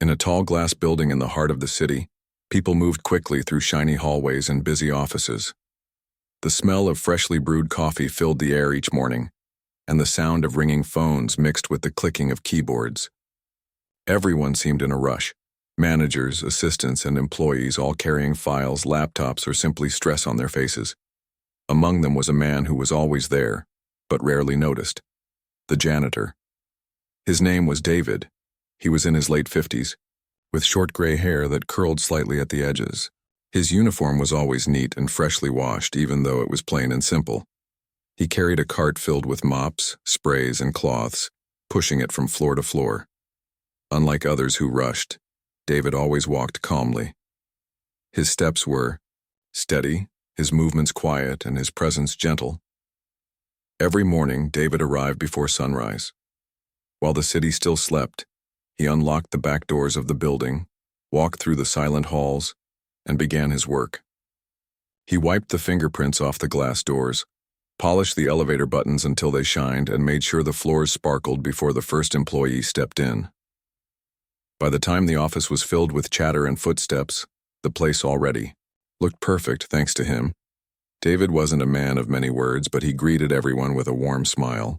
In a tall glass building in the heart of the city, people moved quickly through shiny hallways and busy offices. The smell of freshly brewed coffee filled the air each morning, and the sound of ringing phones mixed with the clicking of keyboards. Everyone seemed in a rush. Managers, assistants, and employees all carrying files, laptops, or simply stress on their faces. Among them was a man who was always there, but rarely noticed. The janitor. His name was David. He was in his late 50s, with short gray hair that curled slightly at the edges. His uniform was always neat and freshly washed, even though it was plain and simple. He carried a cart filled with mops, sprays, and cloths, pushing it from floor to floor. Unlike others who rushed, David always walked calmly. His steps were steady, his movements quiet, and his presence gentle. Every morning, David arrived before sunrise. While the city still slept, he unlocked the back doors of the building, walked through the silent halls, and began his work. He wiped the fingerprints off the glass doors, polished the elevator buttons until they shined, and made sure the floors sparkled before the first employee stepped in. By the time the office was filled with chatter and footsteps, the place already looked perfect thanks to him. David wasn't a man of many words, but he greeted everyone with a warm smile.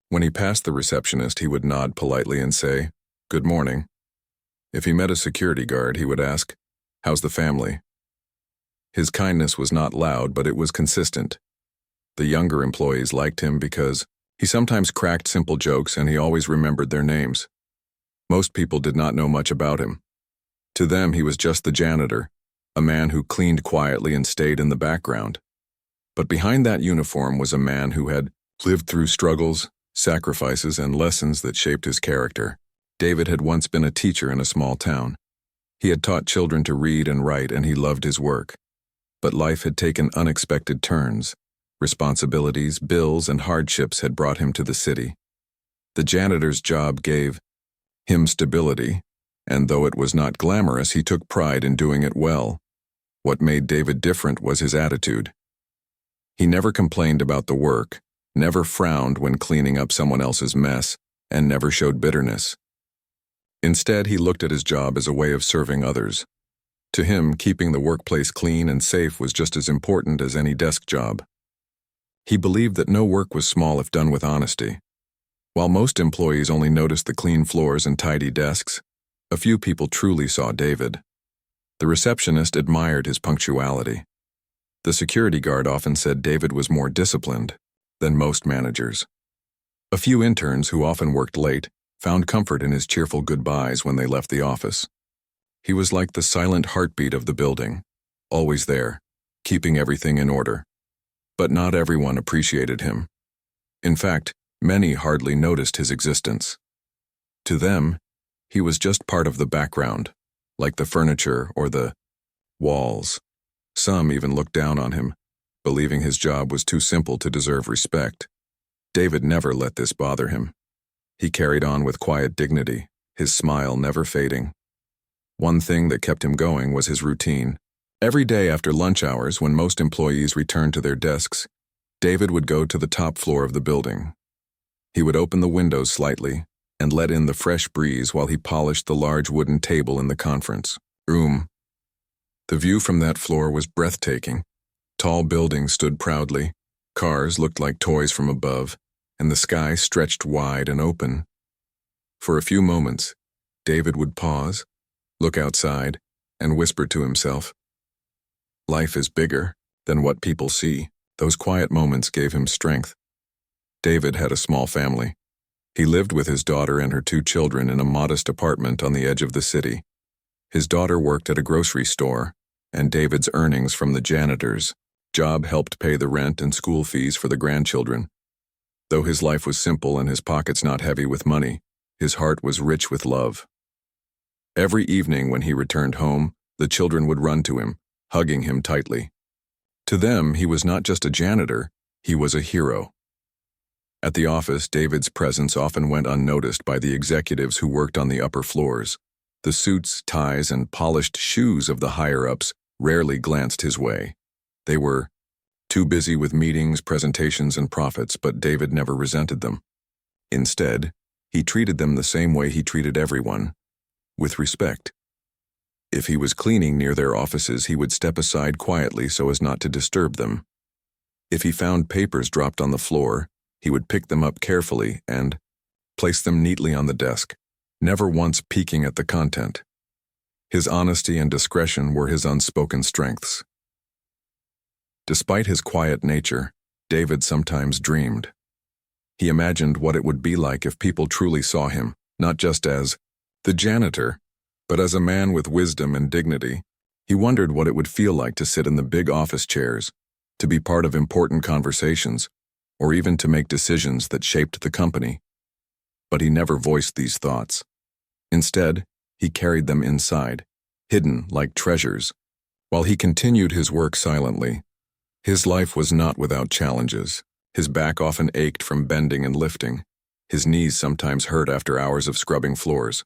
When he passed the receptionist, he would nod politely and say, "Good morning." If he met a security guard, he would ask, "How's the family?" His kindness was not loud, but it was consistent. The younger employees liked him because he sometimes cracked simple jokes and he always remembered their names. Most people did not know much about him. To them, he was just the janitor, a man who cleaned quietly and stayed in the background. But behind that uniform was a man who had lived through struggles, sacrifices, and lessons that shaped his character. David had once been a teacher in a small town. He had taught children to read and write, and he loved his work. But life had taken unexpected turns. Responsibilities, bills, and hardships had brought him to the city. The janitor's job gave him stability, and though it was not glamorous, he took pride in doing it well. What made David different was his attitude. He never complained about the work, never frowned when cleaning up someone else's mess, and never showed bitterness. Instead, he looked at his job as a way of serving others. To him, keeping the workplace clean and safe was just as important as any desk job. He believed that no work was small if done with honesty. While most employees only noticed the clean floors and tidy desks, a few people truly saw David. The receptionist admired his punctuality. The security guard often said David was more disciplined than most managers. A few interns who often worked late found comfort in his cheerful goodbyes when they left the office. He was like the silent heartbeat of the building, always there, keeping everything in order. But not everyone appreciated him. In fact, many hardly noticed his existence. To them, he was just part of the background, like the furniture or the walls. Some even looked down on him, believing his job was too simple to deserve respect. David never let this bother him. He carried on with quiet dignity, his smile never fading. One thing that kept him going was his routine. Every day after lunch hours, when most employees returned to their desks, David would go to the top floor of the building. He would open the windows slightly and let in the fresh breeze while he polished the large wooden table in the conference room. The view from that floor was breathtaking. Tall buildings stood proudly, cars looked like toys from above, and the sky stretched wide and open. For a few moments, David would pause, look outside, and whisper to himself, "Life is bigger than what people see." Those quiet moments gave him strength. David had a small family. He lived with his daughter and her 2 children in a modest apartment on the edge of the city. His daughter worked at a grocery store, and David's earnings from the janitor's job helped pay the rent and school fees for the grandchildren. Though his life was simple and his pockets not heavy with money, his heart was rich with love. Every evening when he returned home, the children would run to him, hugging him tightly. To them, he was not just a janitor, he was a hero. At the office, David's presence often went unnoticed by the executives who worked on the upper floors. The suits, ties, and polished shoes of the higher-ups rarely glanced his way. They were too busy with meetings, presentations, and profits, but David never resented them. Instead, he treated them the same way he treated everyone, with respect. If he was cleaning near their offices, he would step aside quietly so as not to disturb them. If he found papers dropped on the floor, he would pick them up carefully and place them neatly on the desk, never once peeking at the content. His honesty and discretion were his unspoken strengths. Despite his quiet nature, David sometimes dreamed. He imagined what it would be like if people truly saw him, not just as the janitor, but as a man with wisdom and dignity. He wondered what it would feel like to sit in the big office chairs, to be part of important conversations, or even to make decisions that shaped the company. But he never voiced these thoughts. Instead, he carried them inside, hidden like treasures. While he continued his work silently, his life was not without challenges. His back often ached from bending and lifting. His knees sometimes hurt after hours of scrubbing floors.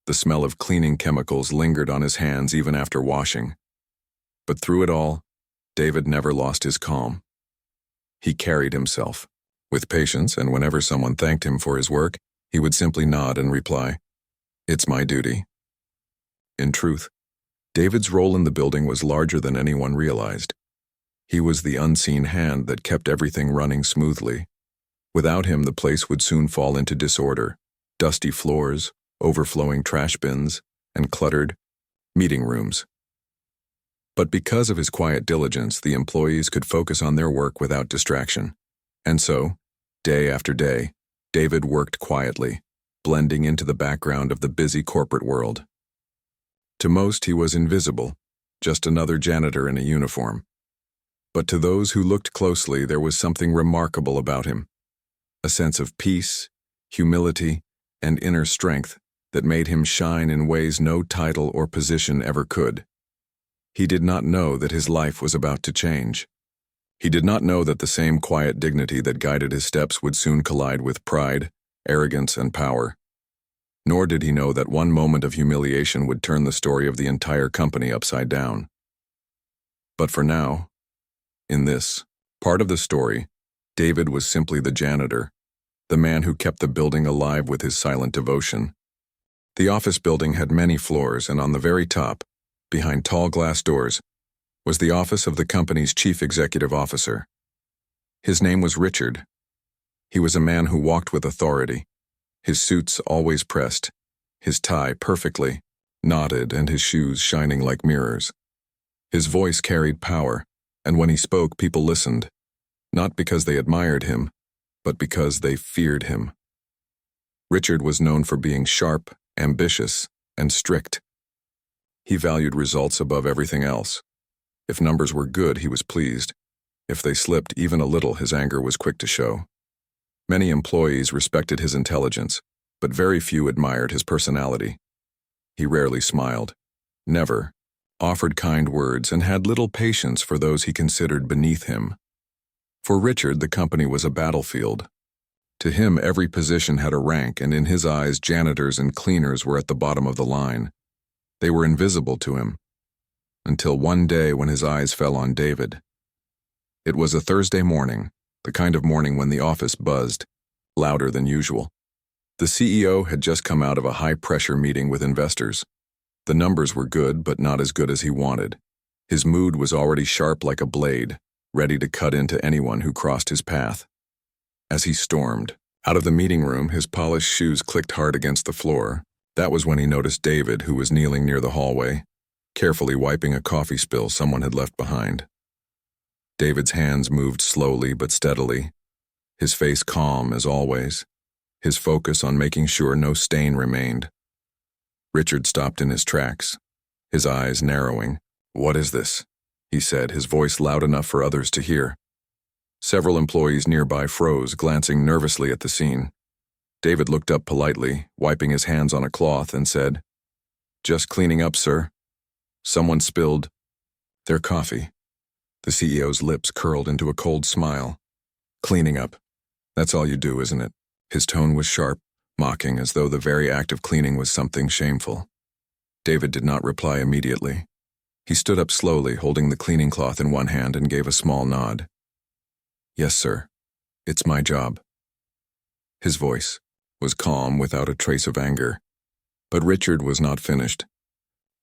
The smell of cleaning chemicals lingered on his hands even after washing. But through it all, David never lost his calm. He carried himself with patience, and whenever someone thanked him for his work, he would simply nod and reply, "It's my duty." In truth, David's role in the building was larger than anyone realized. He was the unseen hand that kept everything running smoothly. Without him, the place would soon fall into disorder: dusty floors, overflowing trash bins, and cluttered meeting rooms. But because of his quiet diligence, the employees could focus on their work without distraction. And so, day after day, David worked quietly, blending into the background of the busy corporate world. To most, he was invisible, just another janitor in a uniform. But to those who looked closely, there was something remarkable about him: a sense of peace, humility, and inner strength that made him shine in ways no title or position ever could. He did not know that his life was about to change. He did not know that the same quiet dignity that guided his steps would soon collide with pride, arrogance, and power. Nor did he know that one moment of humiliation would turn the story of the entire company upside down. But for now, in this part of the story, David was simply the janitor, the man who kept the building alive with his silent devotion. The office building had many floors, and on the very top, behind tall glass doors, was the office of the company's chief executive officer. His name was Richard. He was a man who walked with authority, his suits always pressed, his tie perfectly knotted, and his shoes shining like mirrors. His voice carried power, and when he spoke, people listened, not because they admired him, but because they feared him. Richard was known for being sharp, ambitious, and strict. He valued results above everything else. If numbers were good, he was pleased. If they slipped even a little, his anger was quick to show. Many employees respected his intelligence, but very few admired his personality. He rarely smiled, never offered kind words, and had little patience for those he considered beneath him. For Richard, the company was a battlefield. To him, every position had a rank, and in his eyes, janitors and cleaners were at the bottom of the line. They were invisible to him, until one day when his eyes fell on David. It was a Thursday morning, the kind of morning when the office buzzed, louder than usual. The CEO had just come out of a high-pressure meeting with investors. The numbers were good, but not as good as he wanted. His mood was already sharp like a blade, ready to cut into anyone who crossed his path. As he stormed out of the meeting room, his polished shoes clicked hard against the floor. That was when he noticed David, who was kneeling near the hallway, carefully wiping a coffee spill someone had left behind. David's hands moved slowly but steadily, his face calm as always, his focus on making sure no stain remained. Richard stopped in his tracks, his eyes narrowing. "What is this?" he said, his voice loud enough for others to hear. Several employees nearby froze, glancing nervously at the scene. David looked up politely, wiping his hands on a cloth, and said, "Just cleaning up, sir. Someone spilled their coffee." The CEO's lips curled into a cold smile. "Cleaning up. That's all you do, isn't it?" His tone was sharp, mocking, as though the very act of cleaning was something shameful. David did not reply immediately. He stood up slowly, holding the cleaning cloth in one hand, and gave a small nod. "Yes, sir. It's my job." His voice was calm without a trace of anger. But Richard was not finished.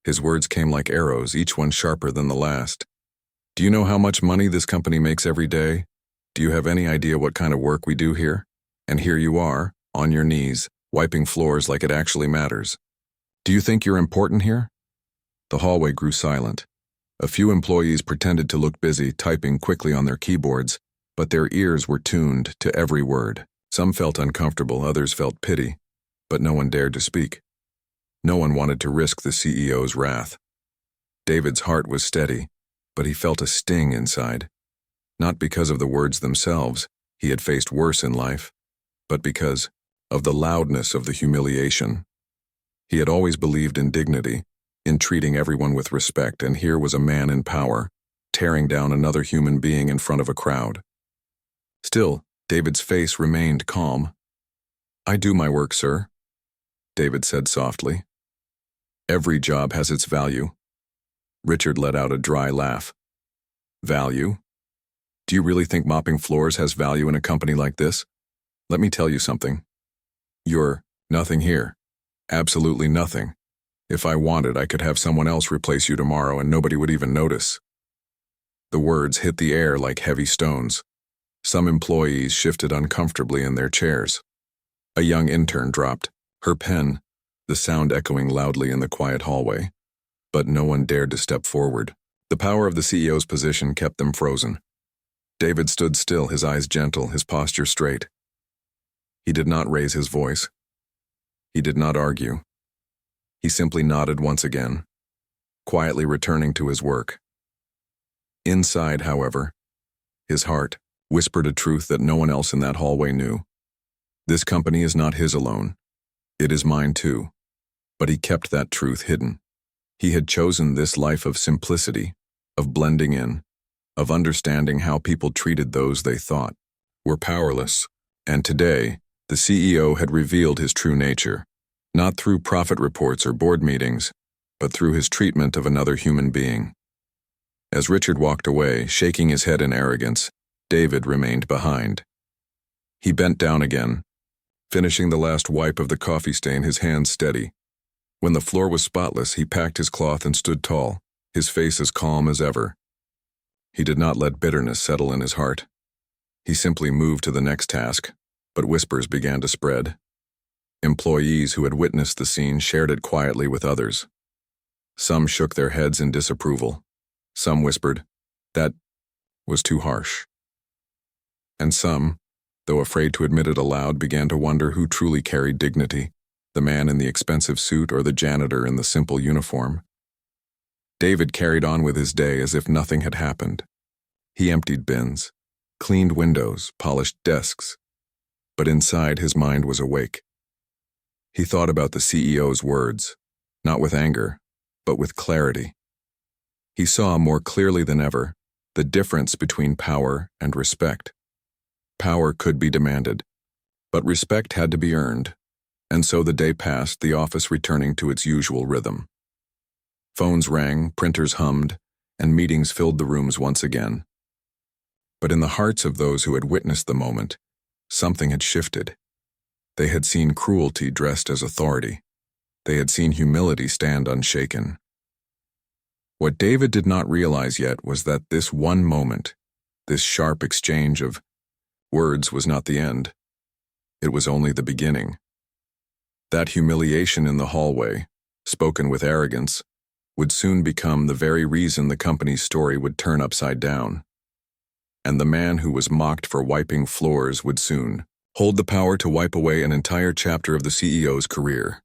His words came like arrows, each one sharper than the last. Do you know how much money this company makes every day? Do you have any idea what kind of work we do here? And here you are, on your knees, wiping floors like it actually matters. Do you think you're important here? The hallway grew silent. A few employees pretended to look busy, typing quickly on their keyboards, but their ears were tuned to every word. Some felt uncomfortable, others felt pity, but no one dared to speak. No one wanted to risk the CEO's wrath. David's heart was steady, but he felt a sting inside. Not because of the words themselves, he had faced worse in life, but because of the loudness of the humiliation. He had always believed in dignity, in treating everyone with respect, and here was a man in power, tearing down another human being in front of a crowd. Still, David's face remained calm. "I do my work, sir," David said softly. "Every job has its value." Richard let out a dry laugh. "Value? Do you really think mopping floors has value in a company like this? Let me tell you something. You're nothing here. Absolutely nothing. If I wanted, I could have someone else replace you tomorrow and nobody would even notice." The words hit the air like heavy stones. Some employees shifted uncomfortably in their chairs. A young intern dropped, her pen, the sound echoing loudly in the quiet hallway. But no one dared to step forward. The power of the CEO's position kept them frozen. David stood still, his eyes gentle, his posture straight. He did not raise his voice. He did not argue. He simply nodded once again, quietly returning to his work. Inside, however, his heart whispered a truth that no one else in that hallway knew. This company is not his alone. It is mine too. But he kept that truth hidden. He had chosen this life of simplicity, of blending in, of understanding how people treated those they thought were powerless. And today, the CEO had revealed his true nature, not through profit reports or board meetings, but through his treatment of another human being. As Richard walked away, shaking his head in arrogance, David remained behind. He bent down again, finishing the last wipe of the coffee stain, his hands steady. When the floor was spotless, he packed his cloth and stood tall, his face as calm as ever. He did not let bitterness settle in his heart. He simply moved to the next task, but whispers began to spread. Employees who had witnessed the scene shared it quietly with others. Some shook their heads in disapproval. Some whispered, "That was too harsh." And some, though afraid to admit it aloud, began to wonder who truly carried dignity, the man in the expensive suit or the janitor in the simple uniform. David carried on with his day as if nothing had happened. He emptied bins, cleaned windows, polished desks, but inside his mind was awake. He thought about the CEO's words, not with anger, but with clarity. He saw more clearly than ever the difference between power and respect. Power could be demanded, but respect had to be earned, and so the day passed, the office returning to its usual rhythm. Phones rang, printers hummed, and meetings filled the rooms once again. But in the hearts of those who had witnessed the moment, something had shifted. They had seen cruelty dressed as authority. They had seen humility stand unshaken. What David did not realize yet was that this one moment, this sharp exchange of words, was not the end. It was only the beginning. That humiliation in the hallway, spoken with arrogance, would soon become the very reason the company's story would turn upside down. And the man who was mocked for wiping floors would soon hold the power to wipe away an entire chapter of the CEO's career.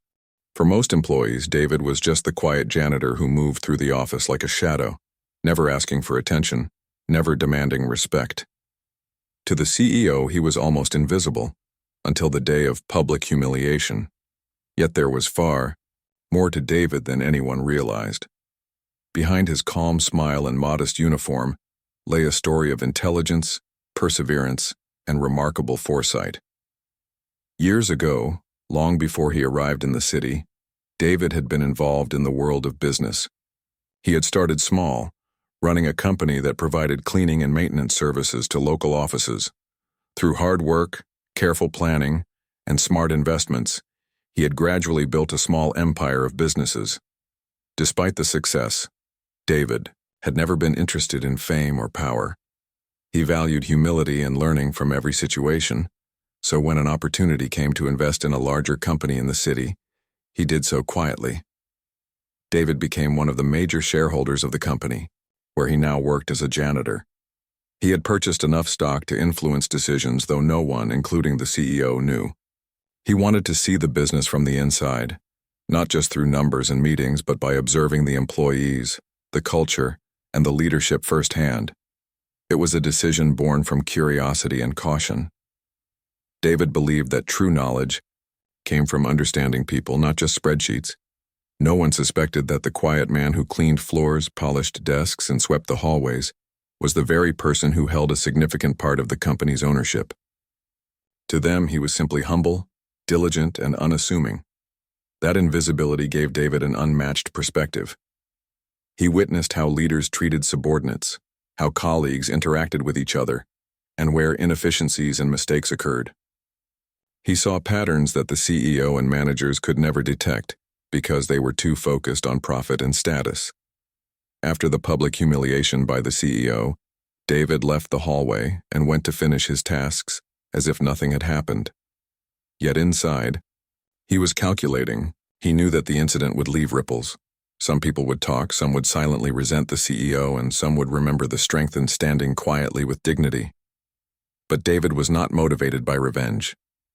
For most employees, David was just the quiet janitor who moved through the office like a shadow, never asking for attention, never demanding respect. To the CEO, he was almost invisible, until the day of public humiliation. Yet there was far more to David than anyone realized. Behind his calm smile and modest uniform lay a story of intelligence, perseverance, and remarkable foresight. Years ago, long before he arrived in the city, David had been involved in the world of business. He had started small, running a company that provided cleaning and maintenance services to local offices. Through hard work, careful planning, and smart investments, He had gradually built a small empire of businesses. Despite the success, David had never been interested in fame or power. He valued humility and learning from every situation, so when an opportunity came to invest in a larger company in the city, he did so quietly. David became one of the major shareholders of the company, where he now worked as a janitor. He had purchased enough stock to influence decisions, though no one, including the CEO, knew. He wanted to see the business from the inside, not just through numbers and meetings, but by observing the employees, the culture, and the leadership firsthand. It was a decision born from curiosity and caution. David believed that true knowledge came from understanding people, not just spreadsheets. No one suspected that the quiet man who cleaned floors, polished desks, and swept the hallways was the very person who held a significant part of the company's ownership. To them, he was simply humble, diligent, and unassuming. That invisibility gave David an unmatched perspective. He witnessed how leaders treated subordinates, how colleagues interacted with each other, and where inefficiencies and mistakes occurred. He saw patterns that the CEO and managers could never detect because they were too focused on profit and status. After the public humiliation by the CEO, David left the hallway and went to finish his tasks as if nothing had happened. Yet inside, he was calculating. He knew that the incident would leave ripples. Some people would talk, some would silently resent the CEO, and some would remember the strength in standing quietly with dignity. But David was not motivated by revenge.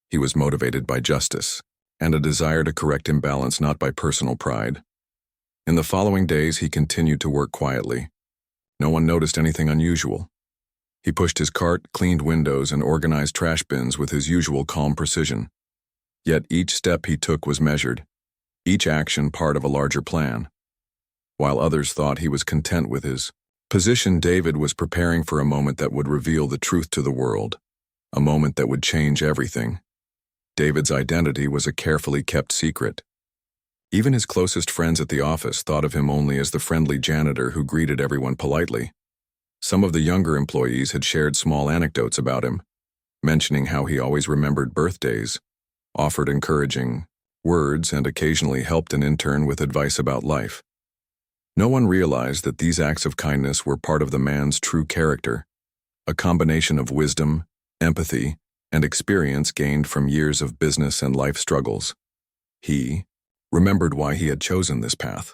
He was motivated by justice, and a desire to correct imbalance, not by personal pride. In the following days, he continued to work quietly. No one noticed anything unusual. He pushed his cart, cleaned windows, and organized trash bins with his usual calm precision. Yet each step he took was measured, each action part of a larger plan. While others thought he was content with his position, David was preparing for a moment that would reveal the truth to the world, a moment that would change everything. David's identity was a carefully kept secret. Even his closest friends at the office thought of him only as the friendly janitor who greeted everyone politely. Some of the younger employees had shared small anecdotes about him, mentioning how he always remembered birthdays, offered encouraging words, and occasionally helped an intern with advice about life. No one realized that these acts of kindness were part of the man's true character, a combination of wisdom, empathy, and experience gained from years of business and life struggles. He remembered why he had chosen this path.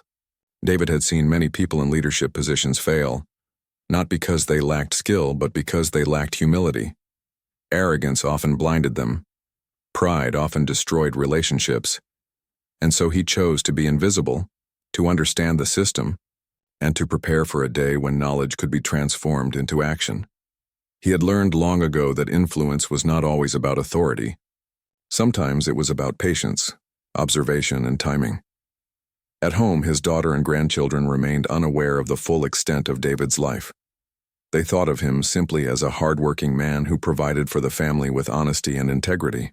David had seen many people in leadership positions fail, not because they lacked skill, but because they lacked humility. Arrogance often blinded them. Pride often destroyed relationships. And so he chose to be invisible, to understand the system, and to prepare for a day when knowledge could be transformed into action. He had learned long ago that influence was not always about authority. Sometimes it was about patience, observation, and timing. At home, his daughter and grandchildren remained unaware of the full extent of David's life. They thought of him simply as a hard-working man who provided for the family with honesty and integrity.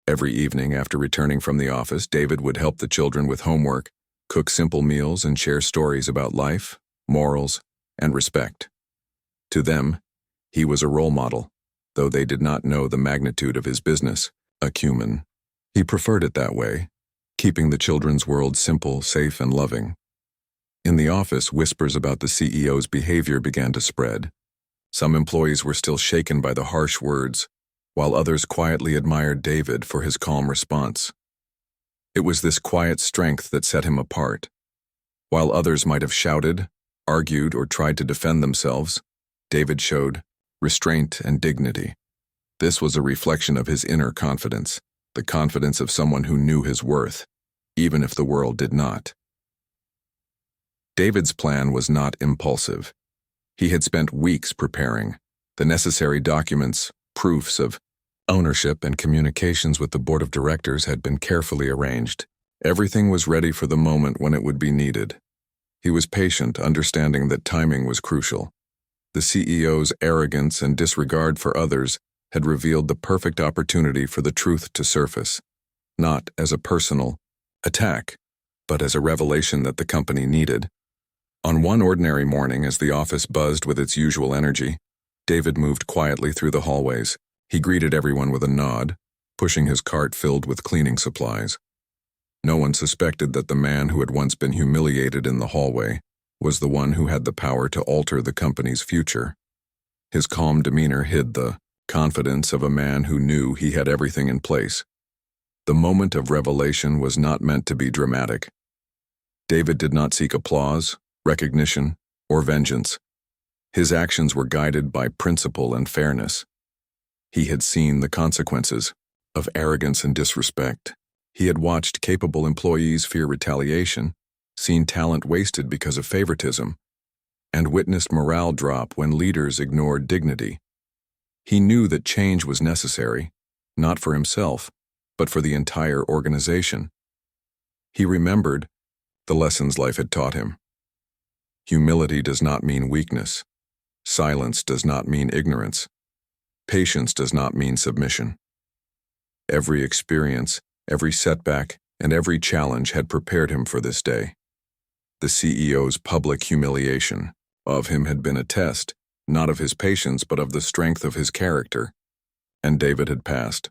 Every evening after returning from the office, David would help the children with homework, cook simple meals, and share stories about life, morals, and respect. To them, he was a role model, though they did not know the magnitude of his business, acumen. He preferred it that way, keeping the children's world simple, safe, and loving. In the office, whispers about the CEO's behavior began to spread. Some employees were still shaken by the harsh words, while others quietly admired David for his calm response. It was this quiet strength that set him apart. While others might have shouted, argued, or tried to defend themselves, David showed restraint and dignity. This was a reflection of his inner confidence, the confidence of someone who knew his worth, even if the world did not. David's plan was not impulsive. He had spent weeks preparing. The necessary documents, proofs of ownership, and communications with the board of directors had been carefully arranged. Everything was ready for the moment when it would be needed. He was patient, understanding that timing was crucial. The CEO's arrogance and disregard for others had revealed the perfect opportunity for the truth to surface, not as a personal attack, but as a revelation that the company needed. On one ordinary morning, as the office buzzed with its usual energy, David moved quietly through the hallways. He greeted everyone with a nod, pushing his cart filled with cleaning supplies. No one suspected that the man who had once been humiliated in the hallway was the one who had the power to alter the company's future. His calm demeanor hid the confidence of a man who knew he had everything in place. The moment of revelation was not meant to be dramatic. David did not seek applause, recognition, or vengeance. His actions were guided by principle and fairness. He had seen the consequences of arrogance and disrespect. He had watched capable employees fear retaliation, seen talent wasted because of favoritism, and witnessed morale drop when leaders ignored dignity. He knew that change was necessary, not for himself, but for the entire organization. He remembered the lessons life had taught him. Humility does not mean weakness. Silence does not mean ignorance. Patience does not mean submission. Every experience, every setback, and every challenge had prepared him for this day. The CEO's public humiliation of him had been a test, not of his patience but of the strength of his character, and David had passed.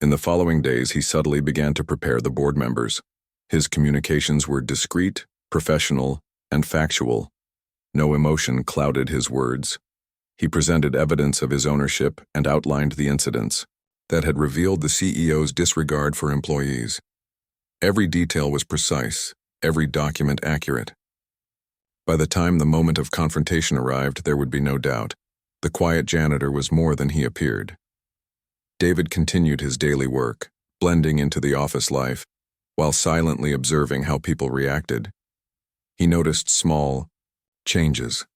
In the following days, he subtly began to prepare the board members. His communications were discreet, professional, and factual. No emotion clouded his words. He presented evidence of his ownership and outlined the incidents that had revealed the CEO's disregard for employees. Every detail was precise, every document accurate. By the time the moment of confrontation arrived, there would be no doubt. The quiet janitor was more than he appeared. David continued his daily work, blending into the office life, while silently observing how people reacted. He noticed small changes.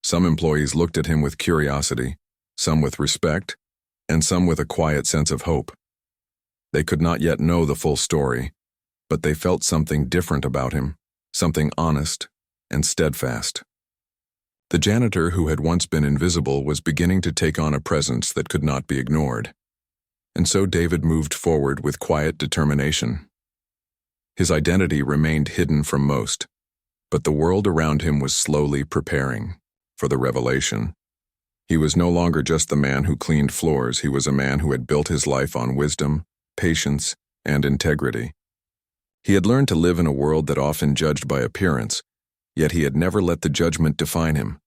Some employees looked at him with curiosity, some with respect, and some with a quiet sense of hope. They could not yet know the full story, but they felt something different about him, something honest and steadfast. The janitor who had once been invisible was beginning to take on a presence that could not be ignored. And so David moved forward with quiet determination. His identity remained hidden from most, but the world around him was slowly preparing for the revelation. He was no longer just the man who cleaned floors. He was a man who had built his life on wisdom, patience, and integrity. He had learned to live in a world that often judged by appearance, yet he had never let the judgment define him.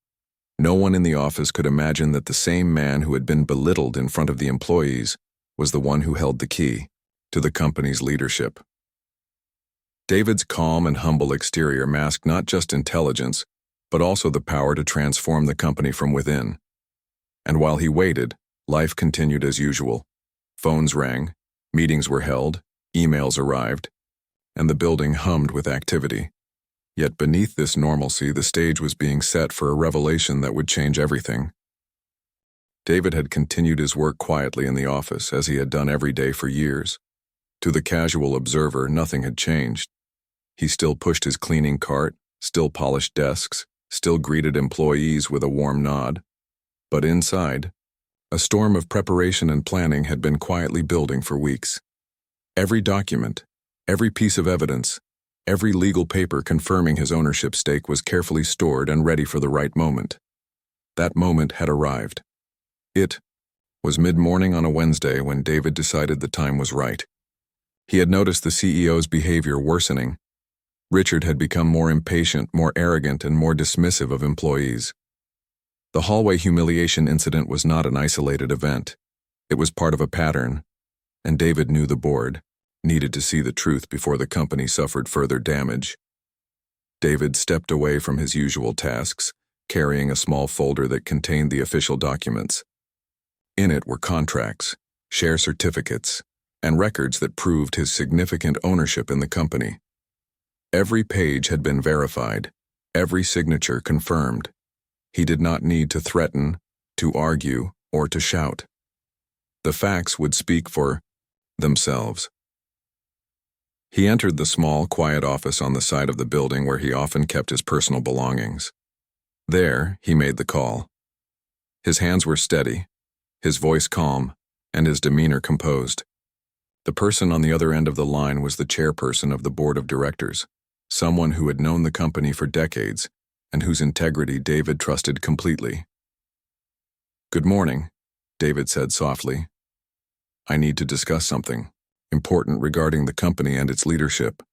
No one in the office could imagine that the same man who had been belittled in front of the employees was the one who held the key to the company's leadership. David's calm and humble exterior masked not just intelligence, but also the power to transform the company from within. And while he waited, life continued as usual. Phones rang, meetings were held, emails arrived, and the building hummed with activity. Yet beneath this normalcy, the stage was being set for a revelation that would change everything. David had continued his work quietly in the office, as he had done every day for years. To the casual observer, nothing had changed. He still pushed his cleaning cart, still polished desks, still greeted employees with a warm nod. But inside, a storm of preparation and planning had been quietly building for weeks. Every document, every piece of evidence, every legal paper confirming his ownership stake was carefully stored and ready for the right moment. That moment had arrived. It was mid-morning on a Wednesday when David decided the time was right. He had noticed the CEO's behavior worsening. Richard had become more impatient, more arrogant, and more dismissive of employees. The hallway humiliation incident was not an isolated event. It was part of a pattern, and David knew the board needed to see the truth before the company suffered further damage. David stepped away from his usual tasks, carrying a small folder that contained the official documents. In it were contracts, share certificates, and records that proved his significant ownership in the company. Every page had been verified, every signature confirmed. He did not need to threaten, to argue, or to shout. The facts would speak for themselves. He entered the small, quiet office on the side of the building where he often kept his personal belongings. There, he made the call. His hands were steady, his voice calm, and his demeanor composed. The person on the other end of the line was the chairperson of the board of directors, someone who had known the company for decades and whose integrity David trusted completely. "Good morning," David said softly. I need to discuss something important regarding the company and its leadership."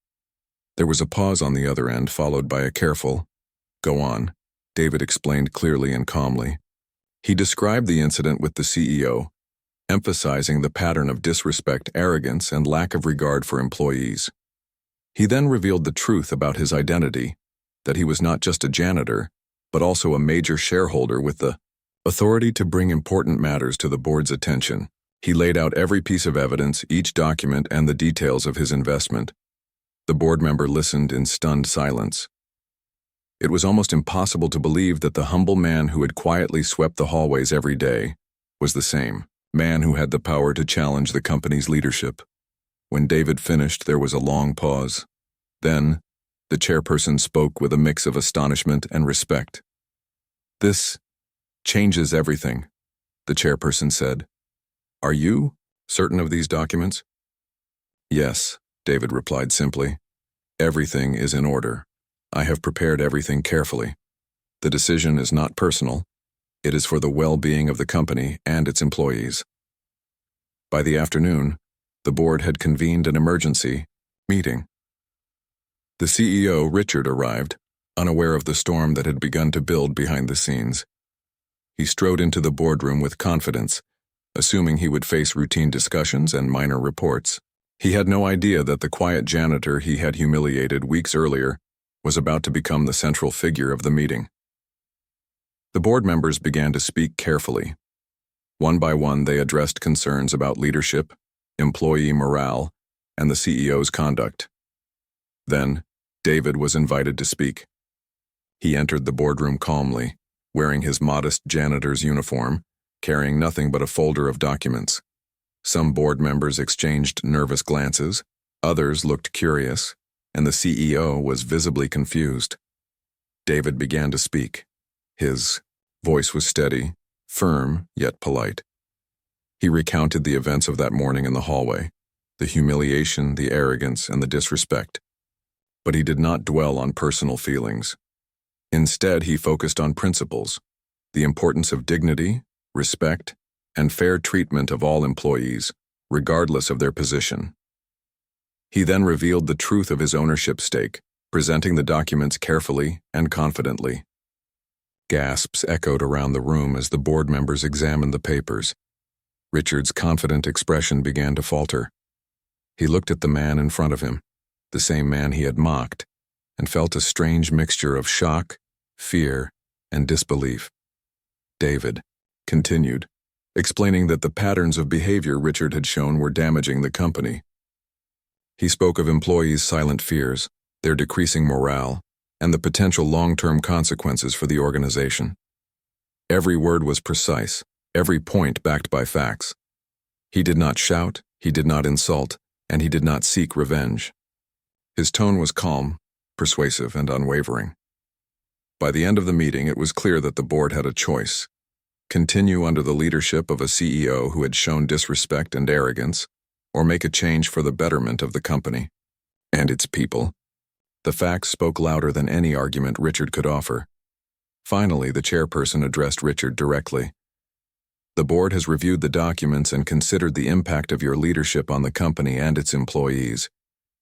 There was a pause on the other end, followed by a careful, "Go on," David explained clearly and calmly. He described the incident with the CEO, emphasizing the pattern of disrespect, arrogance, and lack of regard for employees. He then revealed the truth about his identity, that he was not just a janitor, but also a major shareholder with the authority to bring important matters to the board's attention. He laid out every piece of evidence, each document, and the details of his investment. The board member listened in stunned silence. It was almost impossible to believe that the humble man who had quietly swept the hallways every day was the same man who had the power to challenge the company's leadership. When David finished, there was a long pause. Then, the chairperson spoke with a mix of astonishment and respect. "This changes everything," the chairperson said. "Are you certain of these documents?" "Yes," David replied simply. "Everything is in order. I have prepared everything carefully. The decision is not personal. It is for the well-being of the company and its employees." By the afternoon, the board had convened an emergency meeting. The CEO, Richard, arrived, unaware of the storm that had begun to build behind the scenes. He strode into the boardroom with confidence, assuming he would face routine discussions and minor reports. He had no idea that the quiet janitor he had humiliated weeks earlier was about to become the central figure of the meeting. The board members began to speak carefully. One by one, they addressed concerns about leadership, employee morale, and the CEO's conduct. Then, David was invited to speak. He entered the boardroom calmly, wearing his modest janitor's uniform, carrying nothing but a folder of documents. Some board members exchanged nervous glances, others looked curious, and the CEO was visibly confused. David began to speak. His voice was steady, firm, yet polite. He recounted the events of that morning in the hallway, the humiliation, the arrogance, and the disrespect. But he did not dwell on personal feelings. Instead, he focused on principles, the importance of dignity, respect, and fair treatment of all employees, regardless of their position. He then revealed the truth of his ownership stake, presenting the documents carefully and confidently. Gasps echoed around the room as the board members examined the papers. Richard's confident expression began to falter. He looked at the man in front of him, the same man he had mocked, and felt a strange mixture of shock, fear, and disbelief. David continued, explaining that the patterns of behavior Richard had shown were damaging the company. He spoke of employees' silent fears, their decreasing morale, and the potential long-term consequences for the organization. Every word was precise, every point backed by facts. He did not shout, he did not insult, and he did not seek revenge. His tone was calm, persuasive, and unwavering. By the end of the meeting, it was clear that the board had a choice: continue under the leadership of a CEO who had shown disrespect and arrogance, or make a change for the betterment of the company and its people. The facts spoke louder than any argument Richard could offer. Finally, the chairperson addressed Richard directly. "The board has reviewed the documents and considered the impact of your leadership on the company and its employees.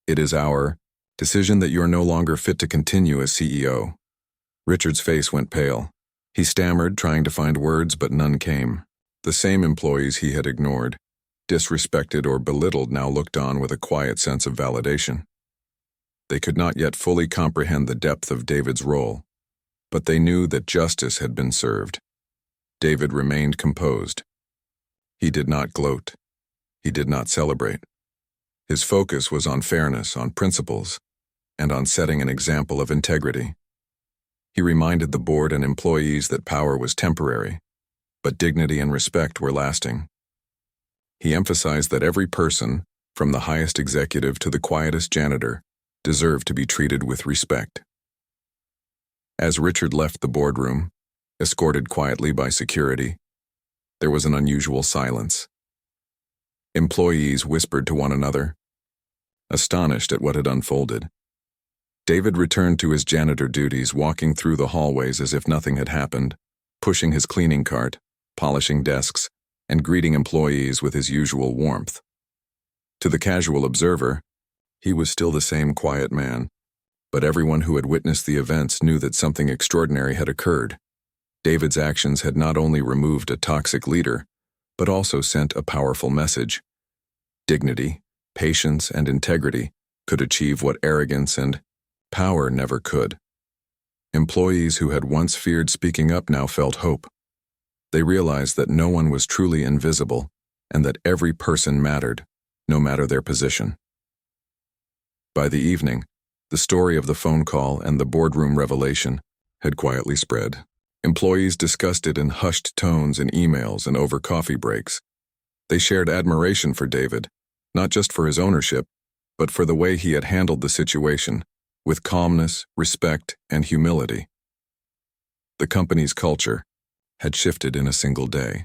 It is our decision that you are no longer fit to continue as CEO." Richard's face went pale. He stammered, trying to find words, but none came. The same employees he had ignored, disrespected, or belittled now looked on with a quiet sense of validation. They could not yet fully comprehend the depth of David's role, but they knew that justice had been served. David remained composed. He did not gloat. He did not celebrate. His focus was on fairness, on principles, and on setting an example of integrity. He reminded the board and employees that power was temporary, but dignity and respect were lasting. He emphasized that every person, from the highest executive to the quietest janitor, deserved to be treated with respect. As Richard left the boardroom, escorted quietly by security, there was an unusual silence. Employees whispered to one another, astonished at what had unfolded. David returned to his janitor duties, walking through the hallways as if nothing had happened, pushing his cleaning cart, polishing desks, and greeting employees with his usual warmth. To the casual observer, he was still the same quiet man, but everyone who had witnessed the events knew that something extraordinary had occurred. David's actions had not only removed a toxic leader, but also sent a powerful message. Dignity, patience, and integrity could achieve what arrogance and power never could. Employees who had once feared speaking up now felt hope. They realized that no one was truly invisible and that every person mattered, no matter their position. By the evening, the story of the phone call and the boardroom revelation had quietly spread. Employees discussed it in hushed tones in emails and over coffee breaks. They shared admiration for David, not just for his ownership, but for the way he had handled the situation, with calmness, respect, and humility. The company's culture had shifted in a single day.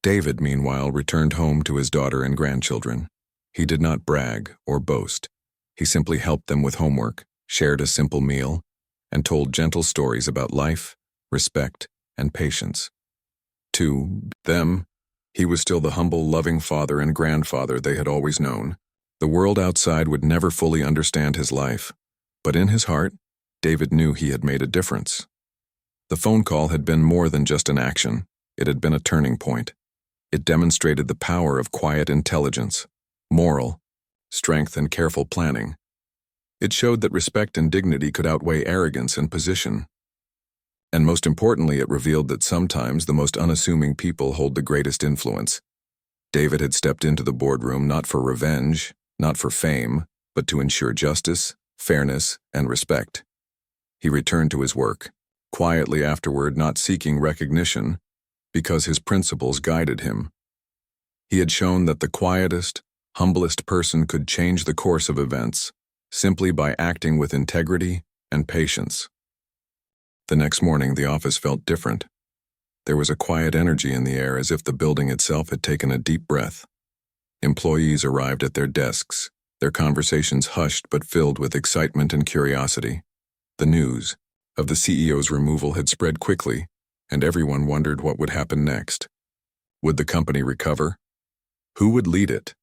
David, meanwhile, returned home to his daughter and grandchildren. He did not brag or boast. He simply helped them with homework, shared a simple meal, and told gentle stories about life, respect, and patience. To them, he was still the humble, loving father and grandfather they had always known. The world outside would never fully understand his life, but in his heart, David knew he had made a difference. The phone call had been more than just an action. It had been a turning point. It demonstrated the power of quiet intelligence, moral strength, and careful planning. It showed that respect and dignity could outweigh arrogance and position. And most importantly, it revealed that sometimes the most unassuming people hold the greatest influence. David had stepped into the boardroom not for revenge, not for fame, but to ensure justice, fairness, and respect. He returned to his work, quietly afterward, not seeking recognition, because his principles guided him. He had shown that the quietest, humblest person could change the course of events simply by acting with integrity and patience. The next morning, the office felt different. There was a quiet energy in the air, as if the building itself had taken a deep breath. Employees arrived at their desks, their conversations hushed but filled with excitement and curiosity. The news of the CEO's removal had spread quickly, and everyone wondered what would happen next. Would the company recover? Who would lead it?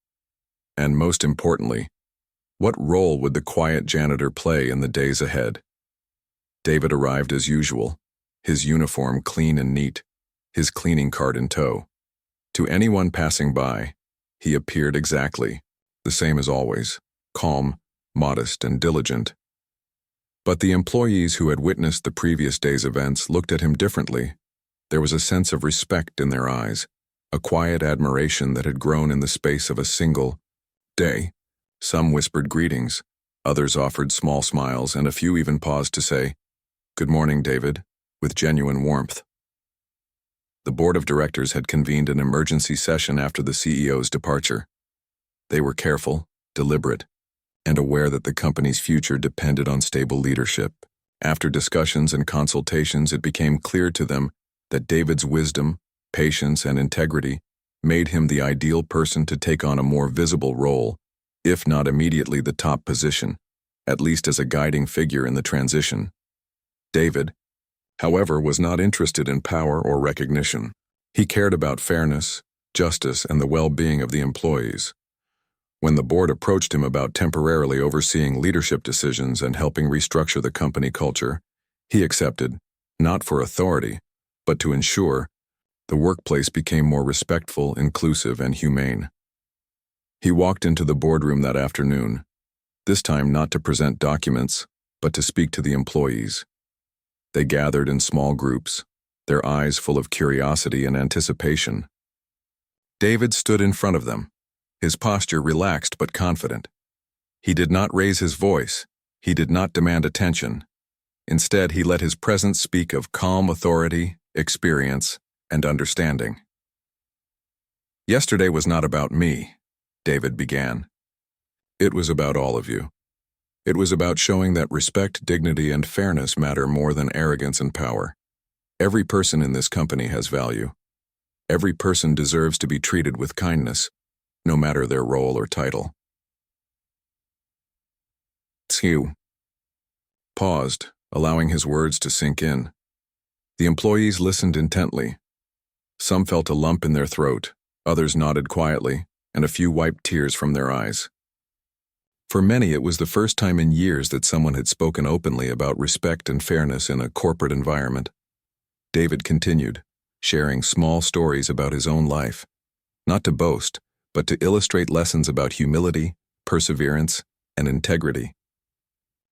And most importantly, what role would the quiet janitor play in the days ahead? David arrived as usual, his uniform clean and neat, his cleaning cart in tow. To anyone passing by, he appeared exactly the same as always, calm, modest, and diligent. But the employees who had witnessed the previous day's events looked at him differently. There was a sense of respect in their eyes, a quiet admiration that had grown in the space of a single day. Some whispered greetings, others offered small smiles, and a few even paused to say, "Good morning, David," with genuine warmth. The board of directors had convened an emergency session after the CEO's departure. They were careful, deliberate, and aware that the company's future depended on stable leadership. After discussions and consultations, it became clear to them that David's wisdom, patience, and integrity made him the ideal person to take on a more visible role, if not immediately the top position, at least as a guiding figure in the transition. David, however, was not interested in power or recognition. He cared about fairness, justice, and the well-being of the employees. When the board approached him about temporarily overseeing leadership decisions and helping restructure the company culture, he accepted, not for authority, but to ensure the workplace became more respectful, inclusive, and humane. He walked into the boardroom that afternoon, this time not to present documents, but to speak to the employees. They gathered in small groups, their eyes full of curiosity and anticipation. David stood in front of them, his posture relaxed but confident. He did not raise his voice. He did not demand attention. Instead, he let his presence speak of calm authority, experience, and understanding. "Yesterday was not about me," David began. "It was about all of you. It was about showing that respect, dignity, and fairness matter more than arrogance and power. Every person in this company has value. Every person deserves to be treated with kindness, no matter their role or title." Hugh paused, allowing his words to sink in. The employees listened intently. Some felt a lump in their throat, others nodded quietly, and a few wiped tears from their eyes. For many, it was the first time in years that someone had spoken openly about respect and fairness in a corporate environment. David continued, sharing small stories about his own life, not to boast, but to illustrate lessons about humility, perseverance, and integrity.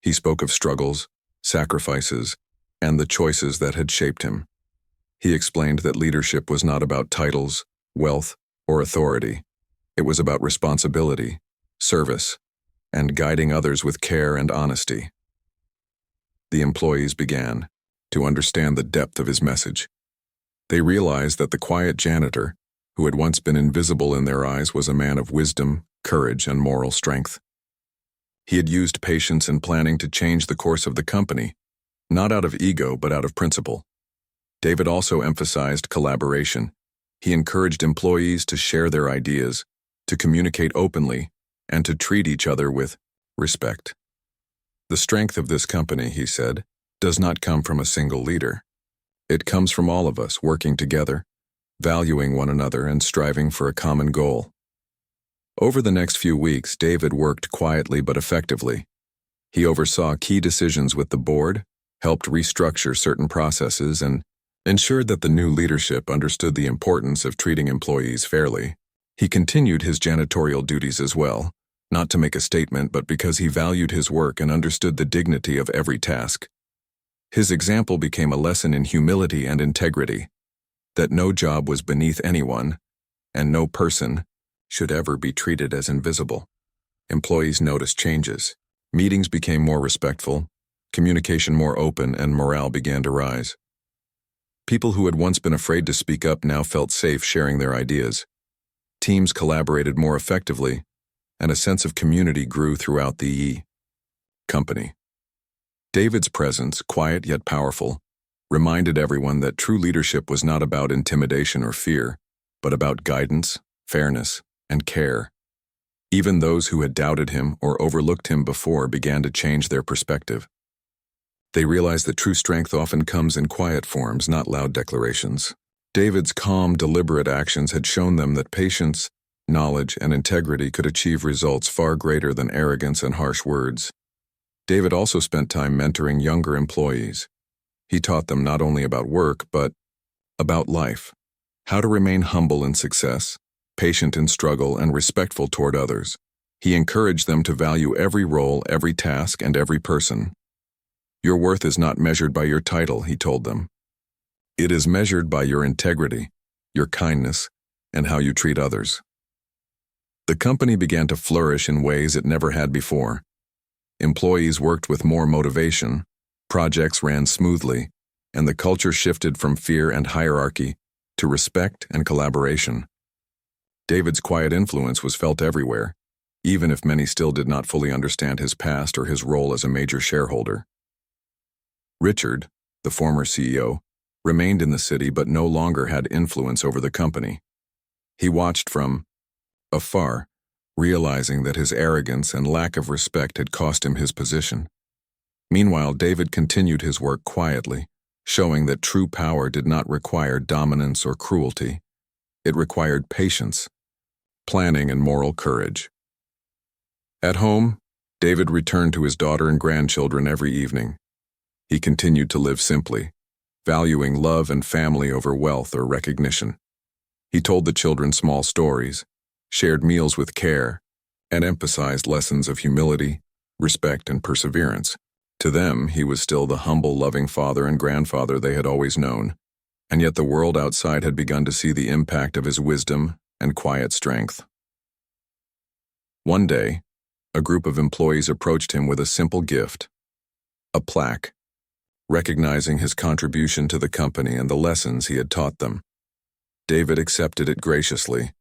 He spoke of struggles, sacrifices, and the choices that had shaped him. He explained that leadership was not about titles, wealth, or authority. It was about responsibility, service, and guiding others with care and honesty. The employees began to understand the depth of his message. They realized that the quiet janitor, who had once been invisible in their eyes, was a man of wisdom, courage, and moral strength. He had used patience and planning to change the course of the company, not out of ego but out of principle. David also emphasized collaboration. He encouraged employees to share their ideas, to communicate openly, and to treat each other with respect. The strength of this company, he said, does not come from a single leader. It comes from all of us working together, valuing one another, and striving for a common goal. Over the next few weeks, David worked quietly but effectively. He oversaw key decisions with the board, helped restructure certain processes, and ensured that the new leadership understood the importance of treating employees fairly. He continued his janitorial duties as well, not to make a statement but because he valued his work and understood the dignity of every task. His example became a lesson in humility and integrity, that no job was beneath anyone, and no person should ever be treated as invisible. Employees noticed changes. Meetings became more respectful, communication more open, and morale began to rise. People who had once been afraid to speak up now felt safe sharing their ideas. Teams collaborated more effectively, and a sense of community grew throughout the company. David's presence, quiet yet powerful, reminded everyone that true leadership was not about intimidation or fear, but about guidance, fairness, and care. Even those who had doubted him or overlooked him before began to change their perspective. They realized that true strength often comes in quiet forms, not loud declarations. David's calm, deliberate actions had shown them that patience, knowledge, and integrity could achieve results far greater than arrogance and harsh words. David also spent time mentoring younger employees. He taught them not only about work, but about life, how to remain humble in success, patient in struggle, and respectful toward others. He encouraged them to value every role, every task, and every person. Your worth is not measured by your title, he told them. It is measured by your integrity, your kindness, and how you treat others. The company began to flourish in ways it never had before. Employees worked with more motivation, projects ran smoothly, and the culture shifted from fear and hierarchy to respect and collaboration. David's quiet influence was felt everywhere, even if many still did not fully understand his past or his role as a major shareholder. Richard, the former CEO, remained in the city but no longer had influence over the company. He watched from afar, realizing that his arrogance and lack of respect had cost him his position. Meanwhile, David continued his work quietly, showing that true power did not require dominance or cruelty. It required patience, planning, and moral courage. At home, David returned to his daughter and grandchildren every evening. He continued to live simply, valuing love and family over wealth or recognition. He told the children small stories, shared meals with care, and emphasized lessons of humility, respect, and perseverance. To them, he was still the humble, loving father and grandfather they had always known, and yet the world outside had begun to see the impact of his wisdom and quiet strength. One day, a group of employees approached him with a simple gift, a plaque, recognizing his contribution to the company and the lessons he had taught them. David accepted it graciously,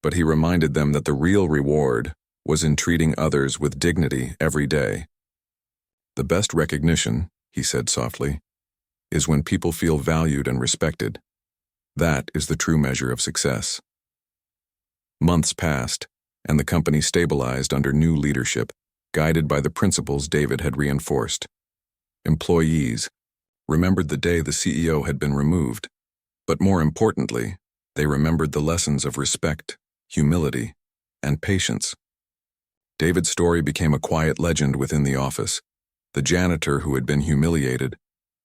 but he reminded them that the real reward was in treating others with dignity every day. The best recognition, he said softly, is when people feel valued and respected. That is the true measure of success. Months passed, and the company stabilized under new leadership, guided by the principles David had reinforced. Employees remembered the day the CEO had been removed, but more importantly, They remembered the lessons of respect, humility, and patience. David's story became a quiet legend within the office. The janitor who had been humiliated,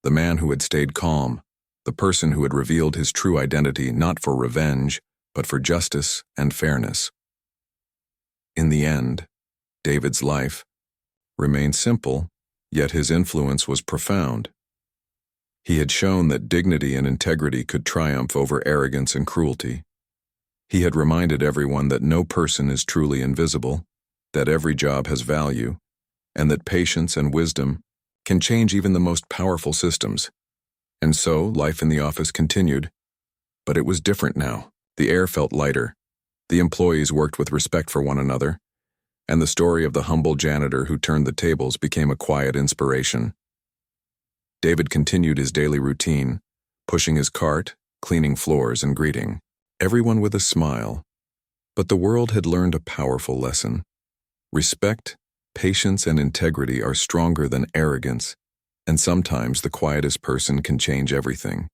the man who had stayed calm, the person who had revealed his true identity not for revenge, but for justice and fairness. In the end, David's life remained simple, yet his influence was profound. He had shown that dignity and integrity could triumph over arrogance and cruelty. He had reminded everyone that no person is truly invisible, that every job has value, and that patience and wisdom can change even the most powerful systems. And so, life in the office continued. But it was different now. The air felt lighter. The employees worked with respect for one another, and the story of the humble janitor who turned the tables became a quiet inspiration. David continued his daily routine, pushing his cart, cleaning floors, and greeting everyone with a smile. But the world had learned a powerful lesson. Respect, patience, and integrity are stronger than arrogance, and sometimes the quietest person can change everything.